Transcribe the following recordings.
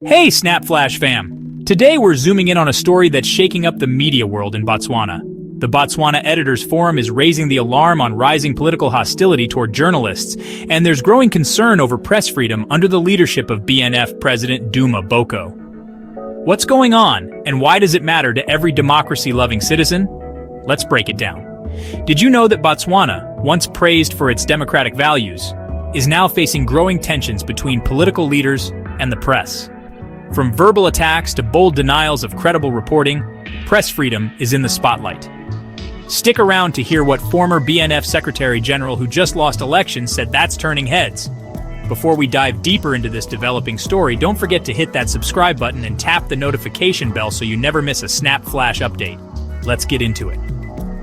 Hey SnapFlash fam! Today we're zooming in on a story that's shaking up the media world in Botswana. The Botswana Editors Forum is raising the alarm on rising political hostility toward journalists, and there's growing concern over press freedom under the leadership of BNF President Duma Boko. What's going on, and why does it matter to every democracy-loving citizen? Let's break it down. Did you know that Botswana, once praised for its democratic values, is now facing growing tensions between political leaders and the press? From verbal attacks to bold denials of credible reporting, press freedom is in the spotlight. Stick around to hear what former BNF Secretary General who just lost elections said that's turning heads. Before we dive deeper into this developing story, don't forget to hit that subscribe button and tap the notification bell so you never miss a SnapFlash update. Let's get into it.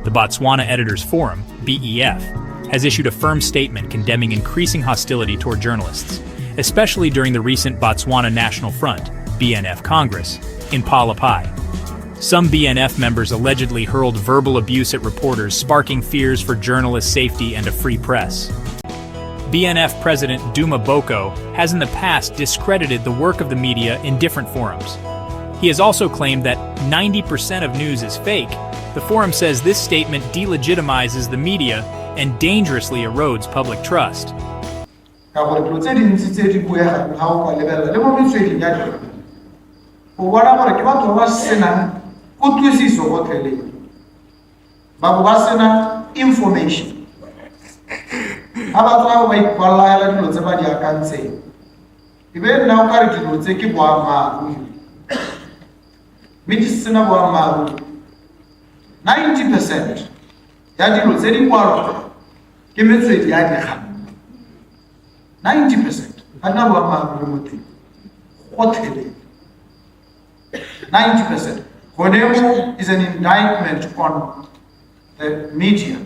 The Botswana Editors Forum, BEF, has issued a firm statement condemning increasing hostility toward journalists, especially during the recent Botswana National Front, BNF Congress, in Palapai. Some BNF members allegedly hurled verbal abuse at reporters, sparking fears for journalist safety and a free press. BNF President Duma Boko has in the past discredited the work of the media in different forums. He has also claimed that 90% of news is fake. The forum says this statement delegitimizes the media and dangerously erodes public trust. Information. About 90% yadilo tse di kwalo ke metswedi ya dikgang 90% ana ba maru mo teng go tele 90%. Condemning is an indictment on the media,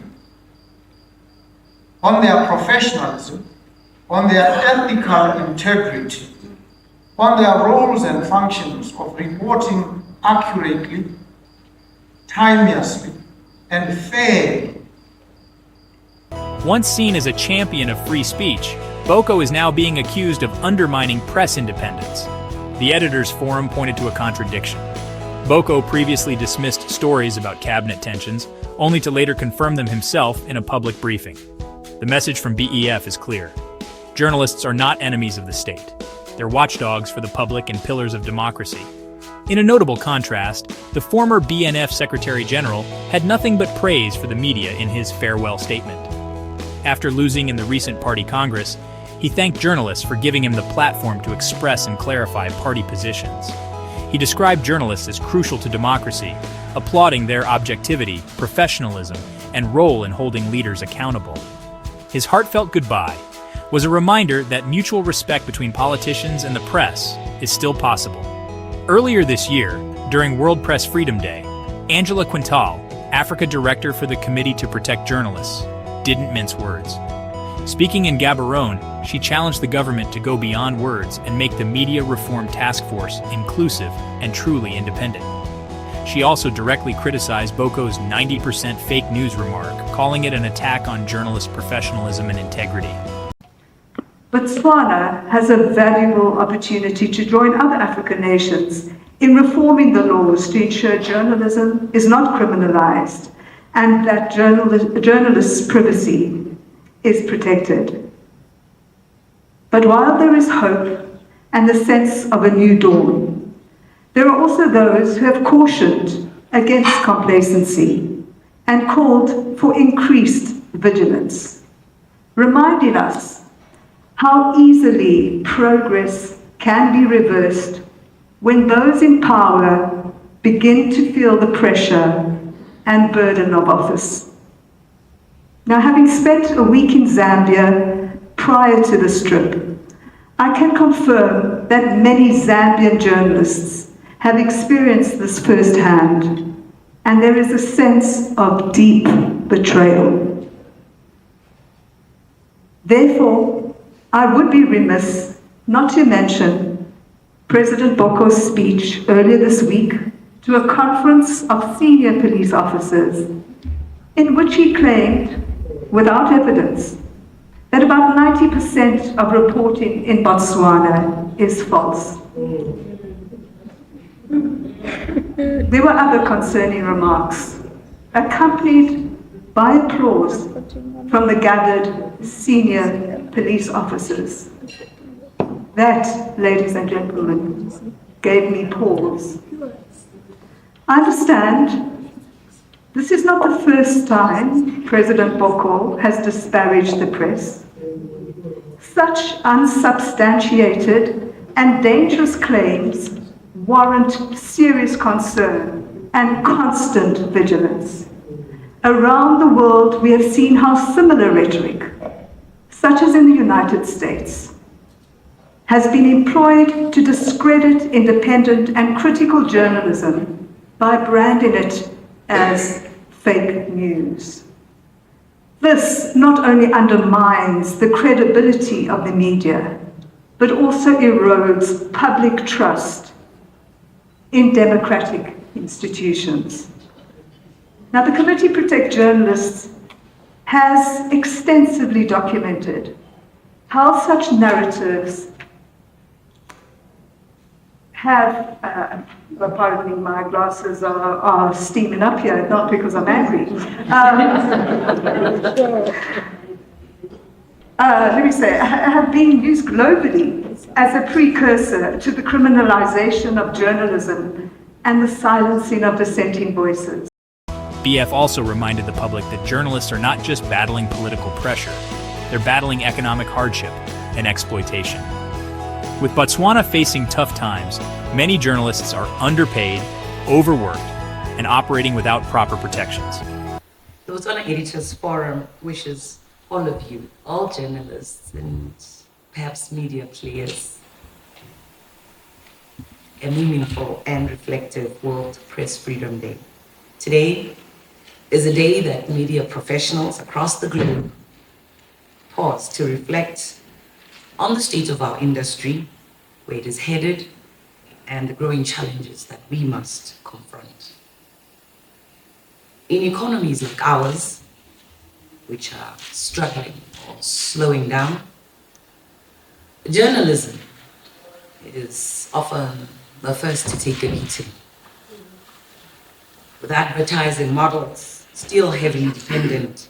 on their professionalism, on their ethical integrity, on their roles and functions of reporting accurately, timelessly, and fairly. Once seen as a champion of free speech, Boko is now being accused of undermining press independence. The Editors Forum pointed to a contradiction. Boko previously dismissed stories about cabinet tensions, only to later confirm them himself in a public briefing. The message from BEF is clear. Journalists are not enemies of the state. They're watchdogs for the public and pillars of democracy. In a notable contrast, the former BNF Secretary General had nothing but praise for the media in his farewell statement. After losing in the recent party congress, he thanked journalists for giving him the platform to express and clarify party positions. He described journalists as crucial to democracy, applauding their objectivity, professionalism, and role in holding leaders accountable. His heartfelt goodbye was a reminder that mutual respect between politicians and the press is still possible. Earlier this year, during World Press Freedom Day, Angela Quintal, Africa Director for the Committee to Protect Journalists, didn't mince words. Speaking in Gaborone, she challenged the government to go beyond words and make the Media Reform Task Force inclusive and truly independent. She also directly criticized Boko's 90% fake news remark, calling it an attack on journalist professionalism and integrity. Botswana has a valuable opportunity to join other African nations in reforming the laws to ensure journalism is not criminalized and that journalists' privacy is protected. But while there is hope and the sense of a new dawn, there are also those who have cautioned against complacency and called for increased vigilance, reminding us how easily progress can be reversed when those in power begin to feel the pressure and burden of office. Now, having spent a week in Zambia prior to this trip, I can confirm that many Zambian journalists have experienced this firsthand, and there is a sense of deep betrayal. Therefore, I would be remiss not to mention President Boko's speech earlier this week to a conference of senior police officers, in which he claimed, without evidence, that about 90% of reporting in Botswana is false. there were other concerning remarks, accompanied by applause from the gathered senior police officers. That, ladies and gentlemen, gave me pause. I understand this is not the first time President Boko has disparaged the press. Such unsubstantiated and dangerous claims warrant serious concern and constant vigilance. Around the world, we have seen how similar rhetoric, such as in the United States, has been employed to discredit independent and critical journalism by branding it as fake news. This not only undermines the credibility of the media, but also erodes public trust in democratic institutions. Now, the Committee Protect Journalists has extensively documented how such narratives have, pardon me, my glasses are steaming up here, not because I'm angry. Let me say, have been used globally as a precursor to the criminalization of journalism and the silencing of dissenting voices. BF also reminded the public that journalists are not just battling political pressure, they're battling economic hardship and exploitation. With Botswana facing tough times, many journalists are underpaid, overworked, and operating without proper protections. The Botswana Editors Forum wishes all of you, all journalists and perhaps media players, a meaningful and reflective World Press Freedom Day. Today is a day that media professionals across the globe pause to reflect on the state of our industry, where it is headed, and the growing challenges that we must confront. In economies like ours, which are struggling or slowing down, journalism is often the first to take a beating, with advertising models still heavily dependent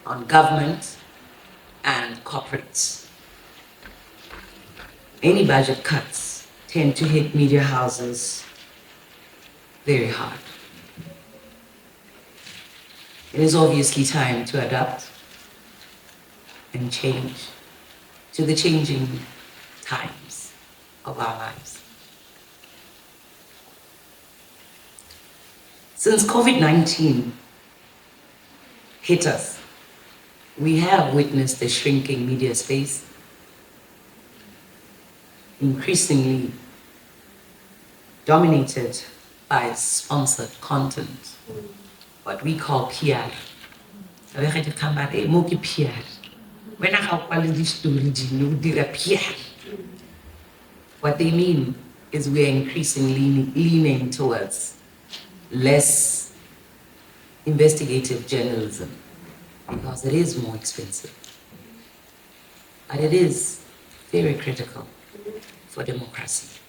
on government and corporates. Any budget cuts tend to hit media houses very hard. It is obviously time to adapt and change to the changing times of our lives. Since COVID-19 hit us, we have witnessed a shrinking media space, increasingly dominated by sponsored content, what we call PR. What they mean is we are increasingly leaning towards less investigative journalism because it is more expensive, but it is very critical for democracy.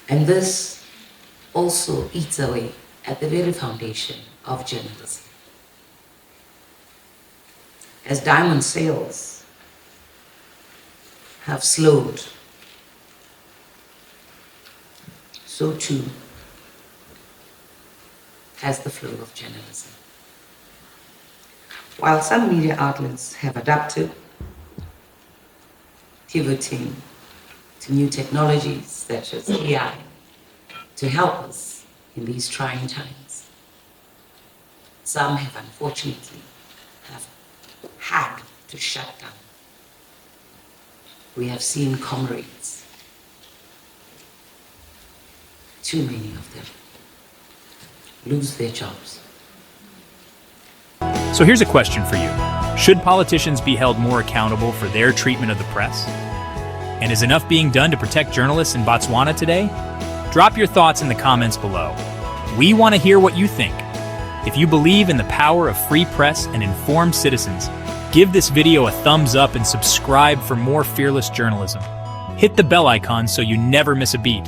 And this also eats away at the very foundation of journalism. As diamond sales have slowed, so too has the flow of journalism. While some media outlets have adapted, pivoting to new technologies such as AI to help us in these trying times, some have unfortunately had to shut down. We have seen comrades, too many of them, lose their jobs. So here's a question for you. Should politicians be held more accountable for their treatment of the press? And is enough being done to protect journalists in Botswana today? Drop your thoughts in the comments below. We want to hear what you think. If you believe in the power of free press and informed citizens, give this video a thumbs up and subscribe for more fearless journalism. Hit the bell icon so you never miss a beat.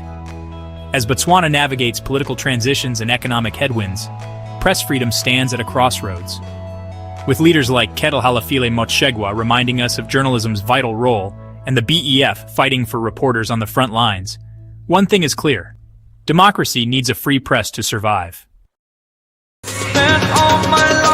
As Botswana navigates political transitions and economic headwinds, press freedom stands at a crossroads. With leaders like Kettle Halafile Motshegwa reminding us of journalism's vital role and the BEF fighting for reporters on the front lines, one thing is clear: democracy needs a free press to survive. Spent all my life